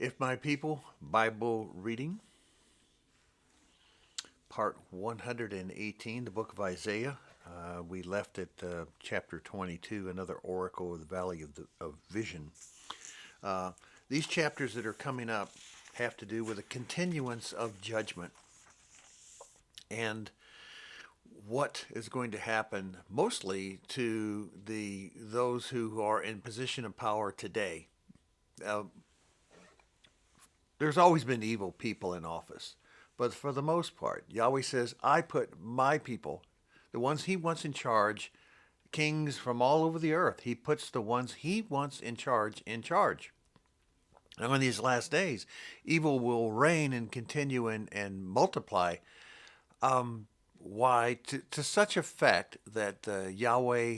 If my people, Bible reading, part 118, the book of Isaiah. We left at chapter 22, another oracle of the valley of vision. Uh, these chapters that are coming up have to do with a continuance of judgment and what is going to happen mostly to those who are in position of power today. Uh, there's always been evil people in office, but for the most part, Yahweh says, I put my people, the ones he wants in charge, kings from all over the earth. He puts the ones he wants in charge in charge. Now, in these last days, evil will reign and continue and multiply. Why? To such effect that Yahweh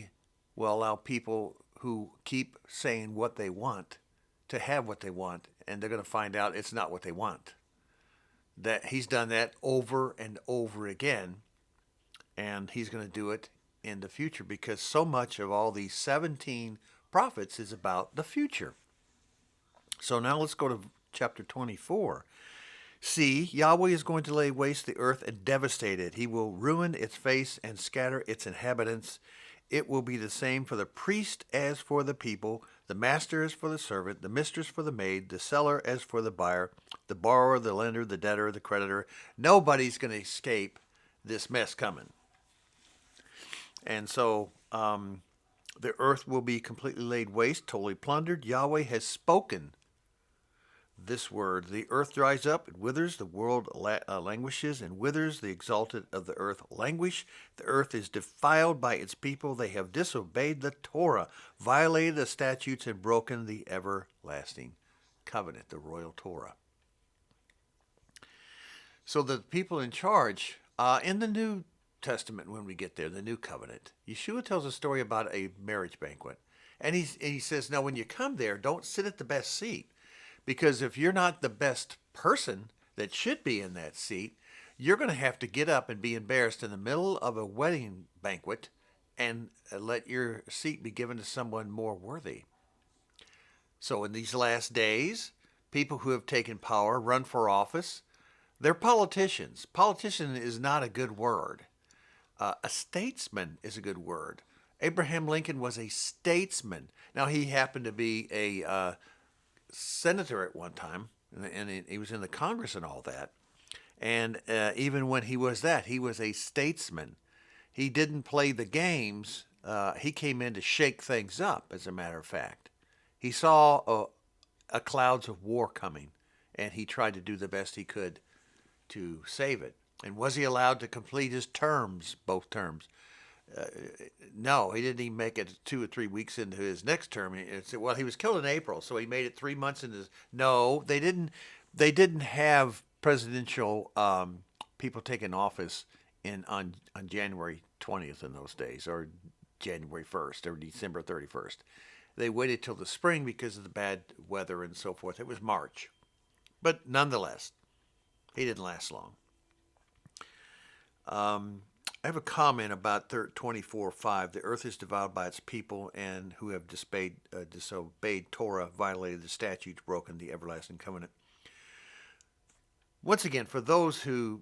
will allow people who keep saying what they want to have what they want, and they're going to find out it's not what they want. That he's done that over and over again, and he's going to do it in the future because so much of all these 17 prophets is about the future. So now let's go to chapter 24. See, Yahweh is going to lay waste the earth and devastate it. He will ruin its face and scatter its inhabitants. It will be the same for the priest as for the people, the master as for the servant, the mistress for the maid, the seller as for the buyer, the borrower, the lender, the debtor, the creditor. Nobody's going to escape this mess coming. And so the earth will be completely laid waste, totally plundered. Yahweh has spoken this word. The earth dries up, it withers, the world languishes and withers, the exalted of the earth languish. The earth is defiled by its people. They have disobeyed the Torah, violated the statutes, and broken the everlasting covenant, the royal Torah. So the people in charge, in the New Testament, when we get there, the New Covenant, Yeshua tells a story about a marriage banquet. And he says, now when you come there, don't sit at the best seat. Because if you're not the best person that should be in that seat, you're going to have to get up and be embarrassed in the middle of a wedding banquet and let your seat be given to someone more worthy. So in these last days, people who have taken power, run for office, they're politicians. Politician is not a good word. A statesman is a good word. Abraham Lincoln was a statesman. Now, he happened to be a senator at one time, and he was in the Congress and all that. And even when he was that, he was a statesman. He didn't play the games. He came in to shake things up, as a matter of fact. He saw a clouds of war coming, and he tried to do the best he could to save it. And was he allowed to complete his terms, both terms? No, he didn't even make it 2 or 3 weeks into his next term. Well, he was killed in April, so he made it 3 months into his. No, they didn't. They didn't have presidential people taking office on January 20th in those days, or January 1st, or December 31st. They waited till the spring because of the bad weather and so forth. It was March, but nonetheless, he didn't last long. I have a comment about 24:5. The earth is devoured by its people, and who have disobeyed Torah, violated the statutes, broken the everlasting covenant. Once again, for those who,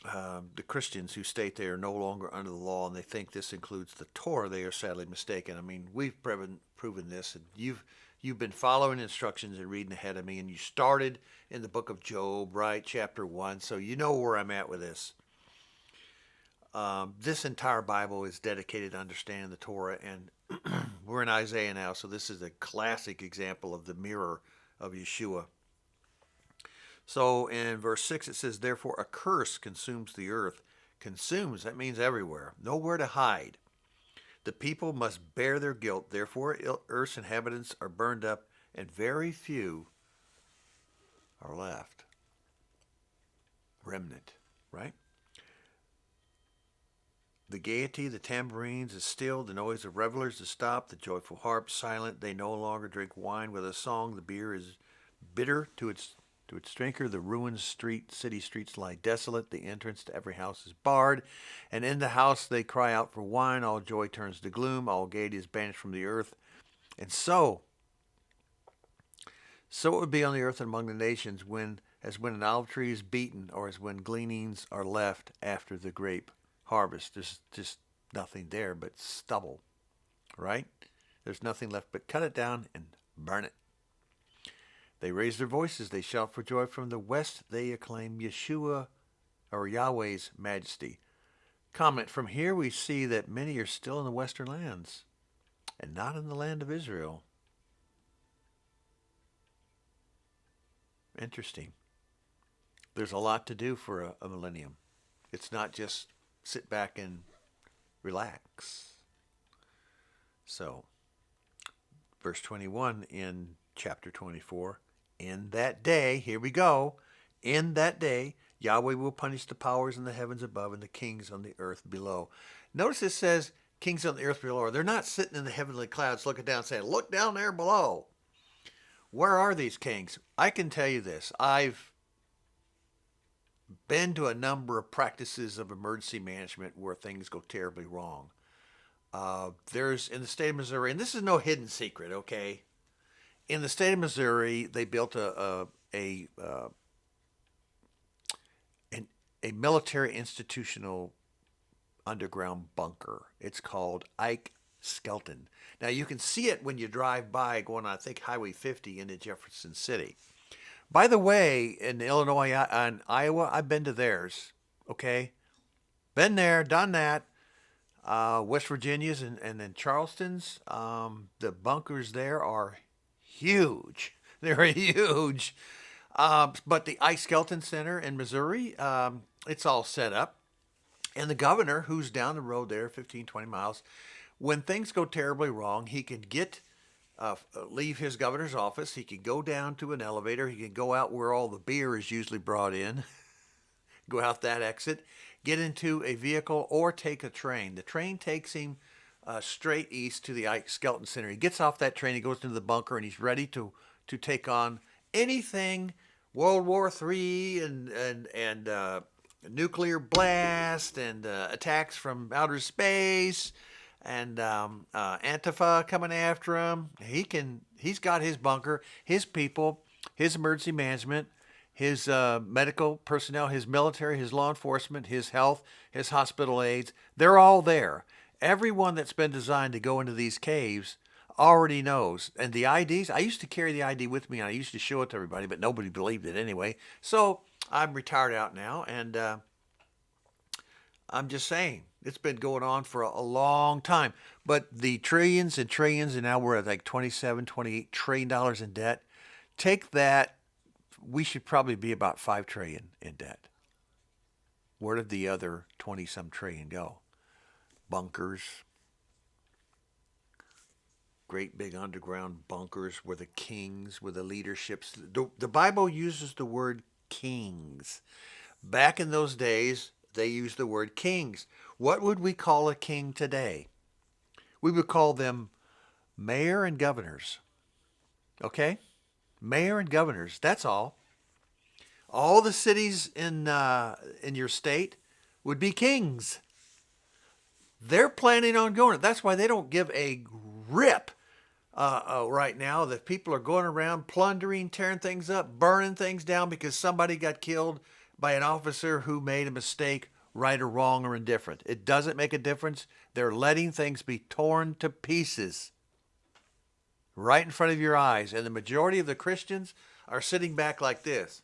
the Christians who state they are no longer under the law and they think this includes the Torah, they are sadly mistaken. I mean, we've proven this. And you've been following instructions and reading ahead of me, and you started in the book of Job, right, chapter 1, so you know where I'm at with this. This entire Bible is dedicated to understanding the Torah, and we're in Isaiah now, so this is a classic example of the mirror of Yeshua. So in verse 6 it says, therefore a curse consumes the earth. Consumes, that means everywhere. Nowhere to hide. The people must bear their guilt. Therefore earth's inhabitants are burned up, and very few are left. Remnant, right? The gaiety, the tambourines is stilled, the noise of revelers is stopped, the joyful harp silent. They no longer drink wine with a song. The beer is bitter to its drinker. The ruined city streets lie desolate. The entrance to every house is barred, and in the house they cry out for wine. All joy turns to gloom. All gaiety is banished from the earth. And so So it would be on the earth and among the nations as when an olive tree is beaten, or as when gleanings are left after the grape harvest. There's just nothing there but stubble, right? There's nothing left but cut it down and burn it. They raise their voices, they shout for joy. From the west they acclaim Yeshua or Yahweh's majesty. Comment, from here we see that many are still in the western lands and not in the land of Israel. Interesting. There's a lot to do for a millennium. It's not just sit back and relax. So, verse 21 in chapter 24, in that day, here we go, in that day, Yahweh will punish the powers in the heavens above and the kings on the earth below. Notice it says kings on the earth below. They're not sitting in the heavenly clouds looking down saying, look down there below. Where are these kings? I can tell you this. I've been to a number of practices of emergency management where things go terribly wrong. There's in the state of Missouri, and this is no hidden secret, okay? In the state of Missouri, they built a military institutional underground bunker. It's called Ike Skelton. Now you can see it when you drive by going on, I think, Highway 50 into Jefferson City. By the way, in Illinois and Iowa, I've been to theirs. Okay, been there, done that. West Virginia's and then Charleston's. The bunkers there are huge. They're huge. But the Ike Skelton Center in Missouri, it's all set up. And the governor, who's down the road there, 15, 20 miles, when things go terribly wrong, he can leave his governor's office. He can go down to an elevator. He can go out where all the beer is usually brought in, go out that exit, get into a vehicle, or take a train. The train takes him straight east to the Ike Skelton Center. He gets off that train, he goes into the bunker, and he's ready to take on anything World War III and nuclear blast and attacks from outer space and Antifa coming after him. He's got his bunker, his people, his emergency management, his medical personnel, his military, his law enforcement, his health, his hospital aides. They're all there. Everyone that's been designed to go into these caves already knows. And the IDs, I used to carry the ID with me and I used to show it to everybody, but nobody believed it anyway. So I'm retired out now, and I'm just saying, it's been going on for a long time. But the trillions and trillions, and now we're at like $27, $28 trillion in debt. Take that, we should probably be about $5 trillion in debt. Where did the other 20-some trillion go? Bunkers. Great big underground bunkers where the kings, where the leaderships. The Bible uses the word kings. Back in those days, they used the word kings. What would we call a king today? We would call them mayor and governors. Okay? Mayor and governors, that's all. All the cities in your state would be kings. They're planning on going. That's why they don't give a rip right now that people are going around plundering, tearing things up, burning things down because somebody got killed by an officer who made a mistake, right or wrong or indifferent. It doesn't make a difference. They're letting things be torn to pieces right in front of your eyes. And the majority of the Christians are sitting back like this.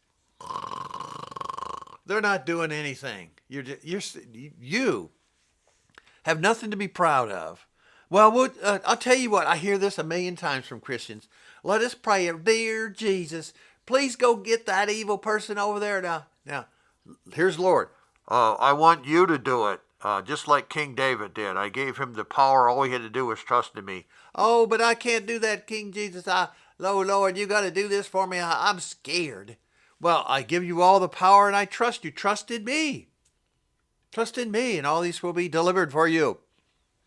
They're not doing anything. You have nothing to be proud of. Well, I'll tell you what, I hear this a million times from Christians. Let us pray, dear Jesus, please go get that evil person over there. Now, here's the Lord. I want you to do it, just like King David did. I gave him the power. All he had to do was trust in me. Oh, but I can't do that, King Jesus. Lord, you got to do this for me. I'm scared. Well, I give you all the power and I trust you. Trust in me. Trust in me, and all these will be delivered for you.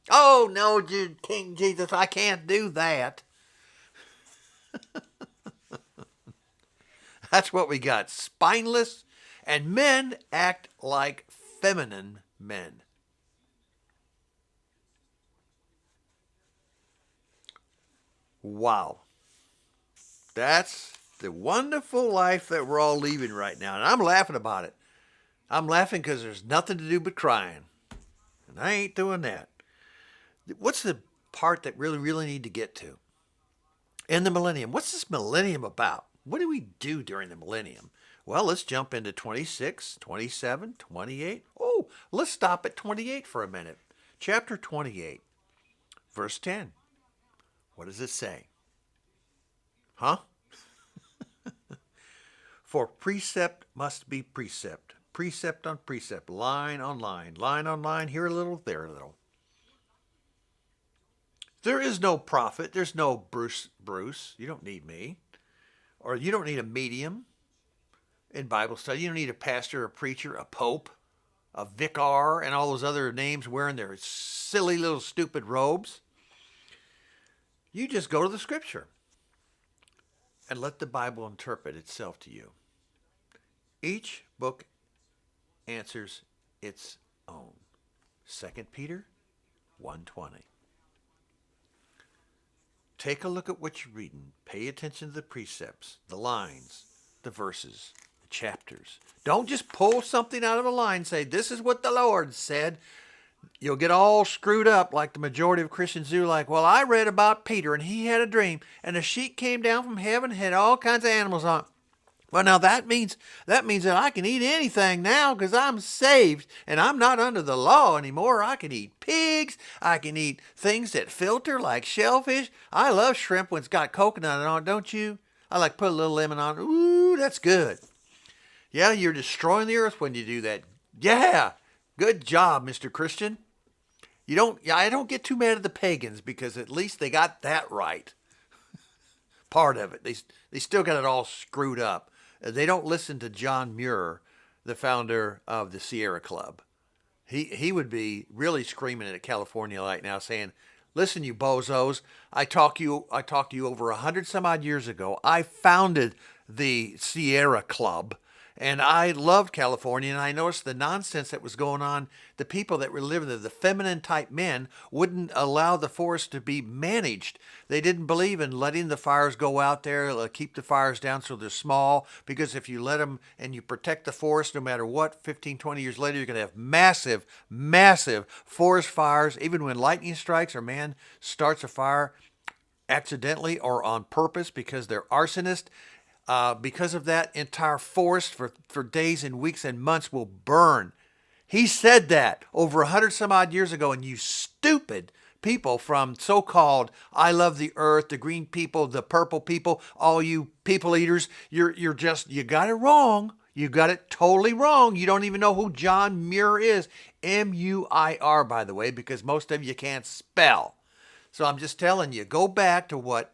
Oh, no, King Jesus, I can't do that. That's what we got. Spineless, and men act like feminine men. Wow. That's the wonderful life that we're all leaving right now. And I'm laughing about it. I'm laughing because there's nothing to do but crying. And I ain't doing that. What's the part that really need to get to? In the millennium. What's this millennium about? What do we do during the millennium? Well, let's jump into 26, 27, 28. Oh, let's stop at 28 for a minute. Chapter 28, verse 10. What does it say? Huh? For precept must be precept, precept on precept, line on line, here a little, there a little. There is no prophet. There's no Bruce. You don't need me. Or you don't need a medium in Bible study. You don't need a pastor, a preacher, a pope, a vicar, and all those other names wearing their silly little stupid robes. You just go to the scripture and let the Bible interpret itself to you. Each book answers its own. 2 Peter 1:20. Take a look at what you're reading. Pay attention to the precepts, the lines, the verses, the chapters. Don't just pull something out of a line and say, this is what the Lord said. You'll get all screwed up like the majority of Christians do. Like, well, I read about Peter and he had a dream and a sheet came down from heaven and had all kinds of animals on it. Well, now that means that I can eat anything now because I'm saved and I'm not under the law anymore. I can eat pigs. I can eat things that filter like shellfish. I love shrimp when it's got coconut on it, don't you? I like put a little lemon on it. Ooh, that's good. Yeah, you're destroying the earth when you do that. Yeah, good job, Mr. Christian. I don't get too mad at the pagans because at least they got that right. Part of it. They still got it all screwed up. They don't listen to John Muir, the founder of the Sierra Club. He would be really screaming at California right now saying, listen, you bozos, I talked to you over 100 some odd years ago. I founded the Sierra Club. And I loved California, and I noticed the nonsense that was going on. The people that were living there, the feminine type men, wouldn't allow the forest to be managed. They didn't believe in letting the fires go out there, keep the fires down so they're small, because if you let them and you protect the forest, no matter what, 15, 20 years later, you're going to have massive, massive forest fires. Even when lightning strikes or man starts a fire accidentally or on purpose because they're arsonists, because of that, entire forest for days and weeks and months will burn. He said that over 100 some odd years ago, and you stupid people from so-called I love the earth, the green people, the purple people, all you people eaters, you got it wrong. You got it totally wrong. You don't even know who John Muir is. M-U-I-R, by the way, because most of you can't spell. So I'm just telling you, go back to what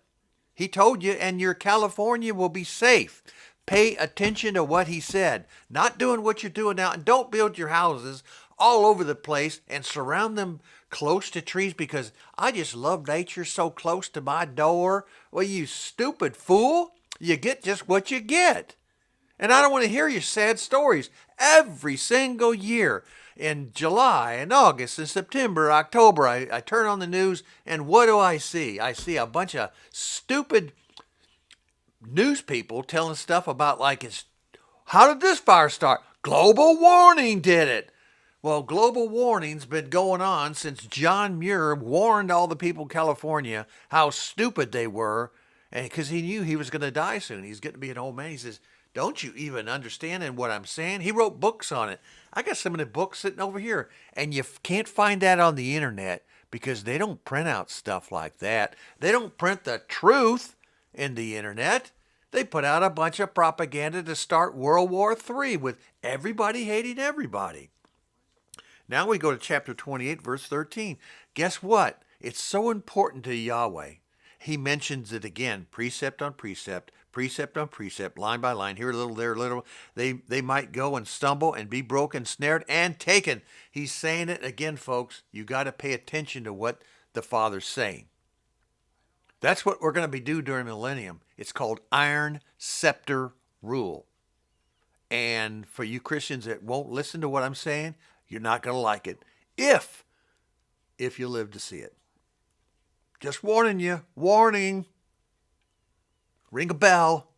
he told you, and your California will be safe. Pay attention to what he said. Not doing what you're doing now. And don't build your houses all over the place and surround them close to trees because I just love nature so close to my door. Well, you stupid fool. You get just what you get. And I don't want to hear your sad stories every single year. In July and August and September, October, I turn on the news and what do I see? I see a bunch of stupid news people telling stuff about how did this fire start? Global warming did it. Well, global warming's been going on since John Muir warned all the people in California how stupid they were, and because he knew he was going to die soon. He's getting to be an old man. He says, don't you even understand what I'm saying? He wrote books on it. I got some of the books sitting over here, and you can't find that on the internet because they don't print out stuff like that. They don't print the truth in the internet. They put out a bunch of propaganda to start World War III with everybody hating everybody. Now we go to chapter 28, verse 13. Guess what? It's so important to Yahweh. He mentions it again, precept on precept, precept on precept, line by line, here a little, there a little. They might go and stumble and be broken, snared, and taken. He's saying it again, folks. You got to pay attention to what the Father's saying. That's what we're going to be doing during millennium. It's called iron scepter rule. And for you Christians that won't listen to what I'm saying, you're not going to like it if you live to see it. Just warning you. Warning. Ring a bell.